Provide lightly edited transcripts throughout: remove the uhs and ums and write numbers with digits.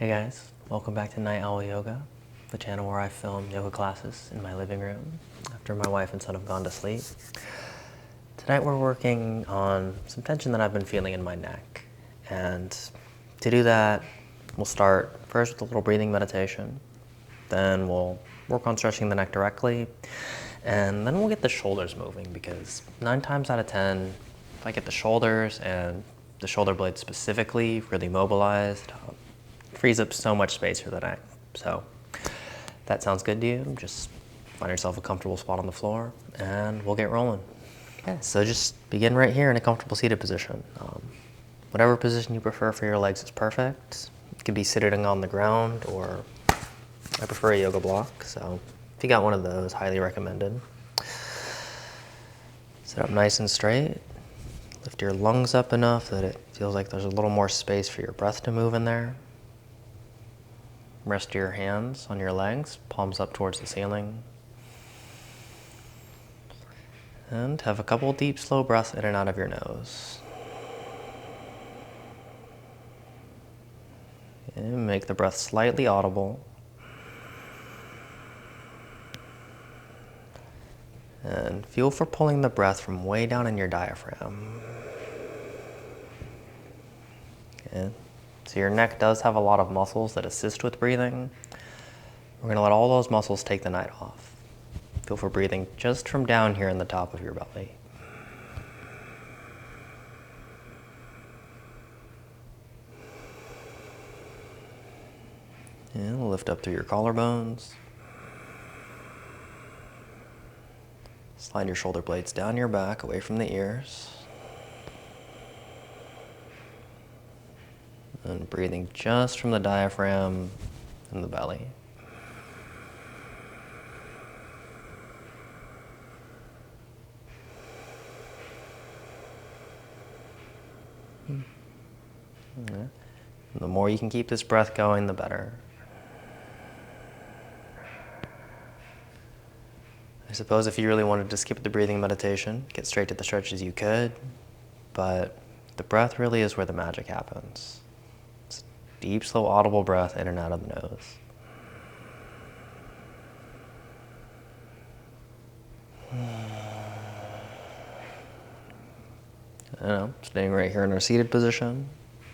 Hey guys, welcome back to Night Owl Yoga, the channel where I film yoga classes in my living room after my wife and son have gone to sleep. Tonight we're working on some tension that I've been feeling in my neck. And to do that, we'll start first with a little breathing meditation. Then we'll work on stretching the neck directly. And then we'll get the shoulders moving because 9 times out of 10, if I get the shoulders and the shoulder blades specifically really mobilized, frees up so much space for the neck. So if that sounds good to you, just find yourself a comfortable spot on the floor and we'll get rolling. Okay, so just begin right here in a comfortable seated position. Whatever position you prefer for your legs is perfect. You could be sitting on the ground, or I prefer a yoga block, so if you got one of those, highly recommended. Sit up nice and straight. Lift your lungs up enough that it feels like there's a little more space for your breath to move in there. Rest your hands on your legs, palms up towards the ceiling. And have a couple deep, slow breaths in and out of your nose. And make the breath slightly audible. And feel for pulling the breath from way down in your diaphragm. Okay. So your neck does have a lot of muscles that assist with breathing. We're going to let all those muscles take the night off. Feel for breathing just from down here in the top of your belly. And we'll lift up through your collarbones. Slide your shoulder blades down your back, away from the ears. And breathing just from the diaphragm and the belly. And the more you can keep this breath going, the better. I suppose if you really wanted to skip the breathing meditation, get straight to the stretches, you could, but the breath really is where the magic happens. It's deep, slow, audible breath in and out of the nose. I know, staying right here in our seated position,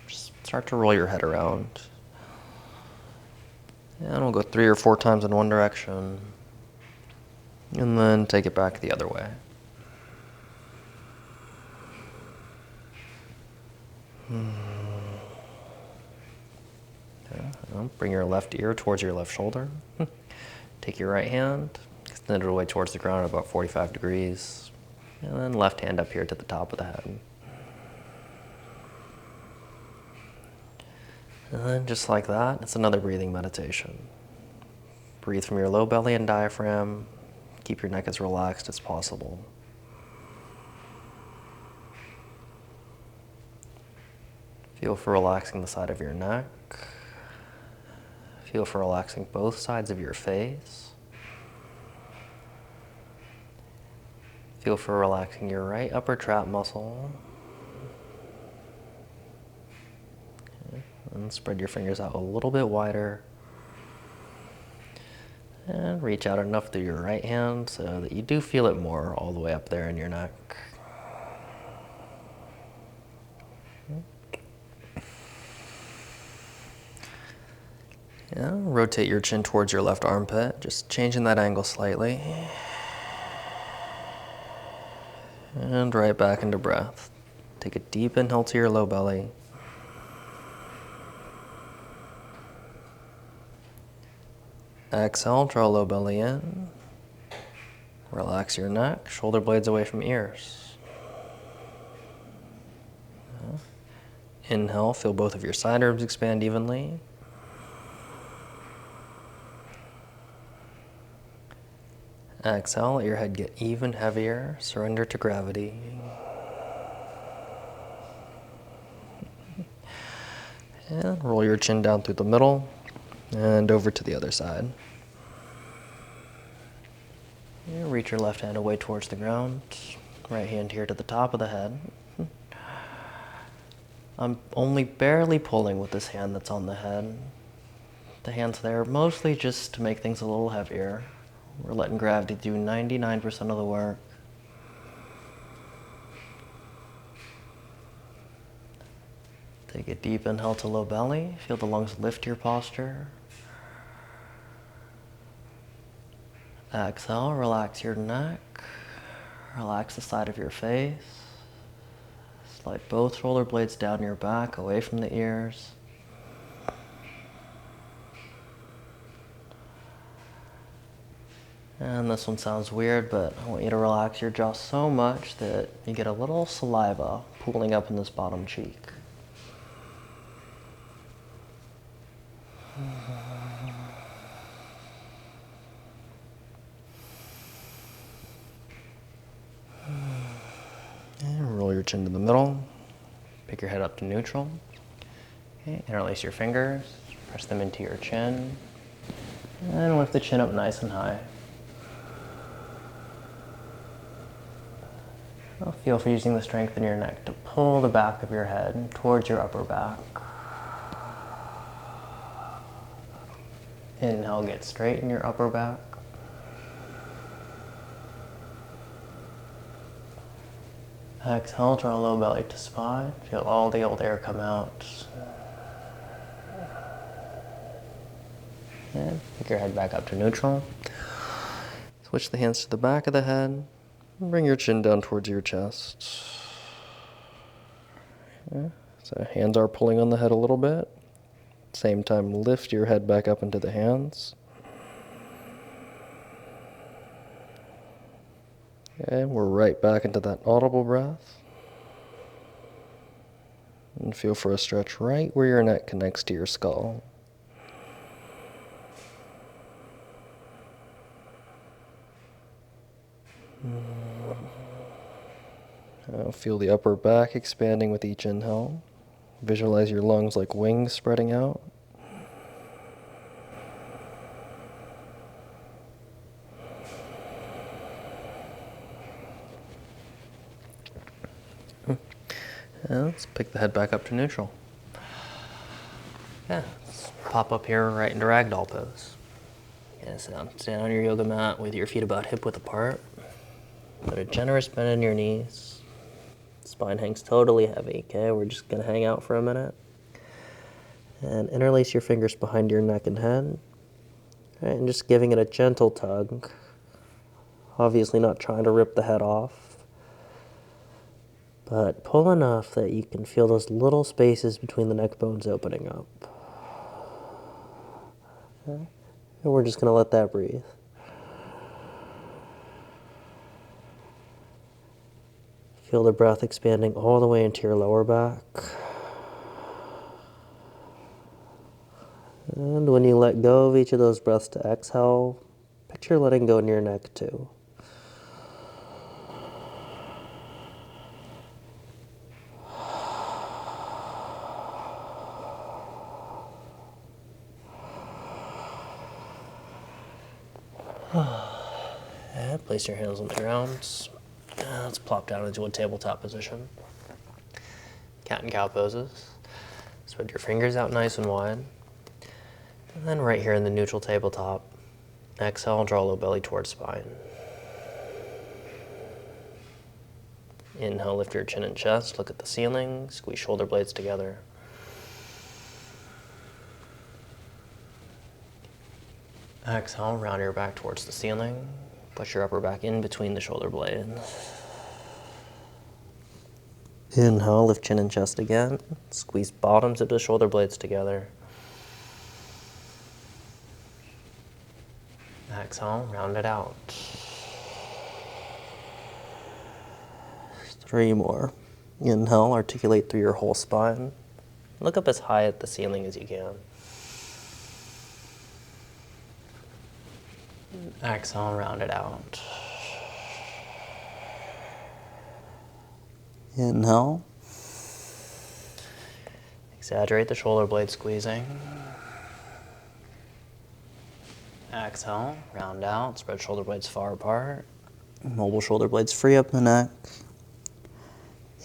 just start to roll your head around. And we'll go 3 or 4 times in one direction, and then take it back the other way. Bring your left ear towards your left shoulder. Take your right hand, extend it away towards the ground at about 45 degrees, and then left hand up here to the top of the head. And then just like that, it's another breathing meditation. Breathe from your low belly and diaphragm. Keep your neck as relaxed as possible. Feel for relaxing the side of your neck. Feel for relaxing both sides of your face. Feel for relaxing your right upper trap muscle. Okay. And spread your fingers out a little bit wider. And reach out enough through your right hand so that you do feel it more all the way up there in your neck. Yeah, rotate your chin towards your left armpit, just changing that angle slightly. And right back into breath. Take a deep inhale to your low belly. Exhale, draw low belly in. Relax your neck, shoulder blades away from ears. Inhale, feel both of your side ribs expand evenly. Exhale, let your head get even heavier, surrender to gravity. And roll your chin down through the middle and over to the other side. And reach your left hand away towards the ground, right hand here to the top of the head. I'm only barely pulling with this hand that's on the head. the hands there, mostly just to make things a little heavier. We're letting gravity do 99% of the work. Take a deep inhale to low belly. Feel the lungs lift your posture. Exhale, relax your neck. Relax the side of your face. Slide both shoulder blades down your back, away from the ears. And this one sounds weird, but I want you to relax your jaw so much that you get a little saliva pooling up in this bottom cheek. And roll your chin to the middle. Pick your head up to neutral. Okay, interlace your fingers. Press them into your chin. And lift the chin up nice and high. Feel for using the strength in your neck to pull the back of your head towards your upper back. Inhale, get straight in your upper back. Exhale, draw low belly to spine. Feel all the old air come out. And pick your head back up to neutral. Switch the hands to the back of the head. Bring your chin down towards your chest. Okay. So hands are pulling on the head a little bit. Same time, lift your head back up into the hands. Okay, we're right back into that audible breath. And feel for a stretch right where your neck connects to your skull. Feel the upper back expanding with each inhale. Visualize your lungs like wings spreading out. And let's pick the head back up to neutral. Yeah, let's pop up here right into ragdoll pose. Yeah, stand on your yoga mat with your feet about hip width apart. Put a generous bend in your knees. Spine hangs totally heavy, okay? We're just gonna hang out for a minute. And interlace your fingers behind your neck and head. Right, and just giving it a gentle tug. Obviously not trying to rip the head off. But pull enough that you can feel those little spaces between the neck bones opening up. Okay? And we're just gonna let that breathe. Feel the breath expanding all the way into your lower back. And when you let go of each of those breaths to exhale, picture letting go in your neck too. And place your hands on the ground. Let's plop down into a tabletop position. Cat and cow poses. Spread your fingers out nice and wide. And then right here in the neutral tabletop, exhale, draw low belly towards spine. Inhale, lift your chin and chest, look at the ceiling, squeeze shoulder blades together. Exhale, round your back towards the ceiling. Push your upper back in between the shoulder blades. Inhale, lift chin and chest again. Squeeze bottoms of the shoulder blades together. Exhale, round it out. 3 more. Inhale, articulate through your whole spine. Look up as high at the ceiling as you can. Exhale, round it out. Inhale. Exaggerate the shoulder blade squeezing. Exhale, round out, spread shoulder blades far apart. Mobile shoulder blades free up the neck.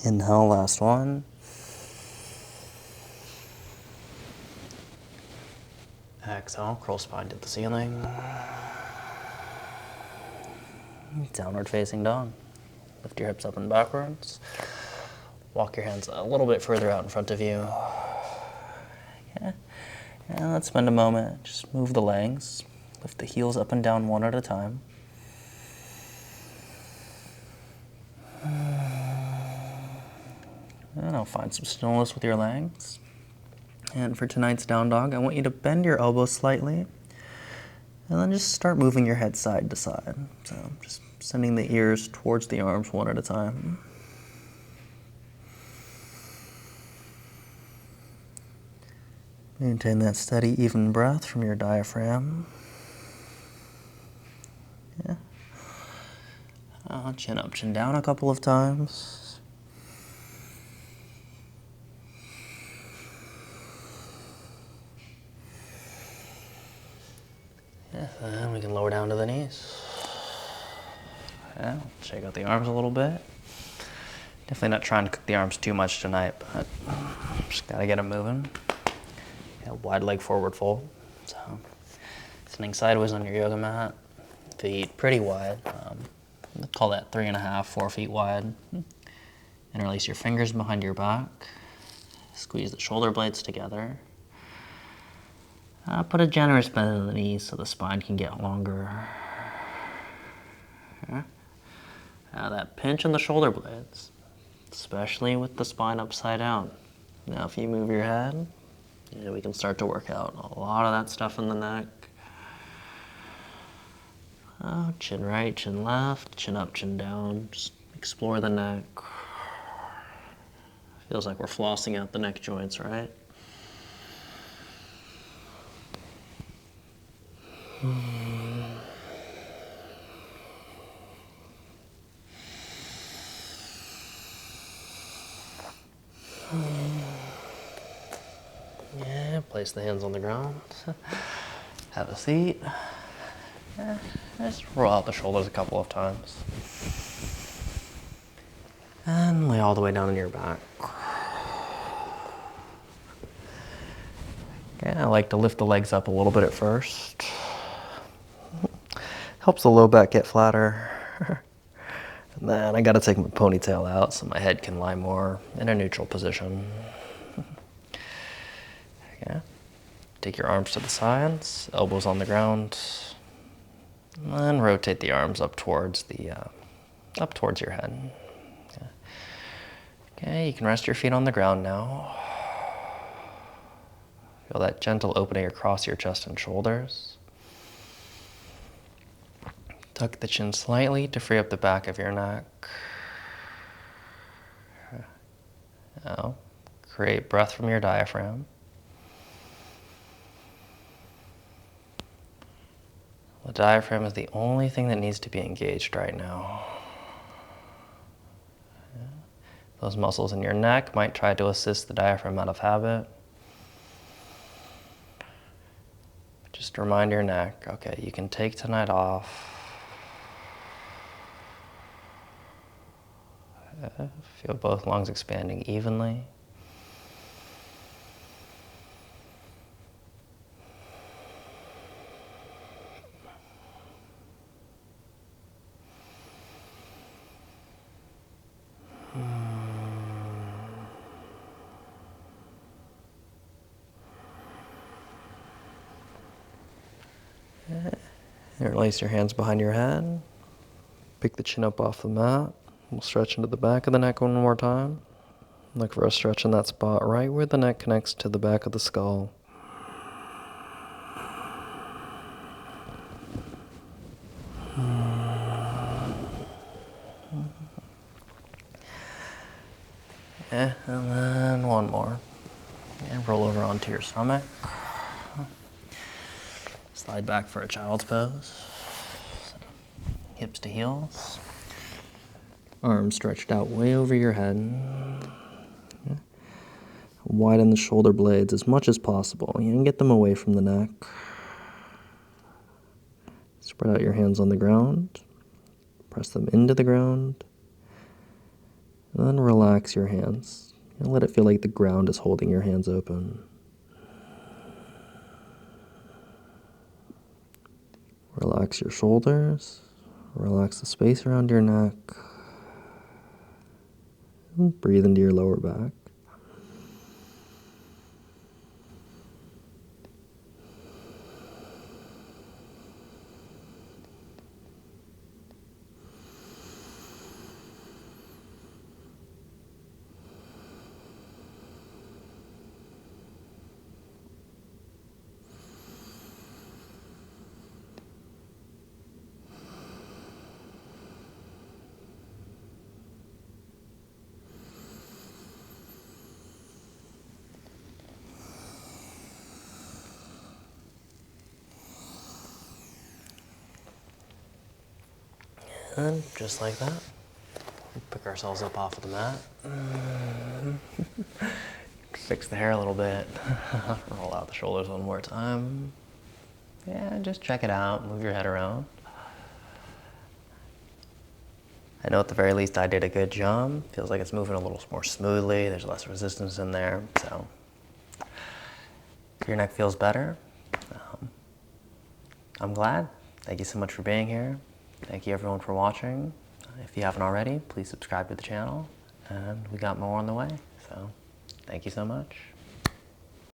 Inhale, last one. Exhale, curl spine to the ceiling. Downward facing dog. Lift your hips up and backwards. Walk your hands a little bit further out in front of you. Okay. And let's spend a moment. Just move the legs. Lift the heels up and down one at a time. And I'll find some stillness with your legs. And for tonight's down dog, I want you to bend your elbows slightly. And then just start moving your head side to side. So just sending the ears towards the arms one at a time. Maintain that steady, even breath from your diaphragm. Yeah. Chin up, chin down a couple of times. Yeah, then we can lower down to the knees. Yeah, shake out the arms a little bit. Definitely not trying to cook the arms too much tonight, but just gotta get them moving. Yeah, wide leg forward fold. So, sitting sideways on your yoga mat, feet pretty wide. Call that 3.5, 4 feet wide. Interlace your fingers behind your back. Squeeze the shoulder blades together. Put a generous bend in the knees so the spine can get longer. Okay. That pinch in the shoulder blades, especially with the spine upside down. Now if you move your head, we can start to work out a lot of that stuff in the neck. Chin right, chin left, chin up, chin down. Just explore the neck. Feels like we're flossing out the neck joints, right? Yeah, place the hands on the ground. Have a seat. Just roll out the shoulders a couple of times. And lay all the way down on your back. Okay, I like to lift the legs up a little bit at first. Helps the low back get flatter. And then I gotta take my ponytail out so my head can lie more in a neutral position. Okay. Take your arms to the sides, elbows on the ground, and then rotate the arms up towards your head. Okay, you can rest your feet on the ground now. Feel that gentle opening across your chest and shoulders. Tuck the chin slightly to free up the back of your neck. Now, create breath from your diaphragm. The diaphragm is the only thing that needs to be engaged right now. Those muscles in your neck might try to assist the diaphragm out of habit. Just remind your neck, okay, you can take tonight off. Feel both lungs expanding evenly. Interlace your hands behind your head. Pick the chin up off the mat. We'll stretch into the back of the neck one more time. Look for a stretch in that spot right where the neck connects to the back of the skull. Yeah, and then one more. And roll over onto your stomach. Slide back for a child's pose. Hips to heels. Arms stretched out way over your head. Widen the shoulder blades as much as possible and get them away from the neck. Spread out your hands on the ground. Press them into the ground. And then relax your hands. And let it feel like the ground is holding your hands open. Relax your shoulders, relax the space around your neck, and breathe into your lower back. And just like that, we pick ourselves up off of the mat. Fix the hair a little bit. Roll out the shoulders one more time. Yeah, just check it out, move your head around. I know at the very least I did a good job. Feels like it's moving a little more smoothly. There's less resistance in there, so if your neck feels better, I'm glad. Thank you so much for being here. Thank you everyone for watching. If you haven't already, please subscribe to the channel, and we got more on the way. So thank you so much.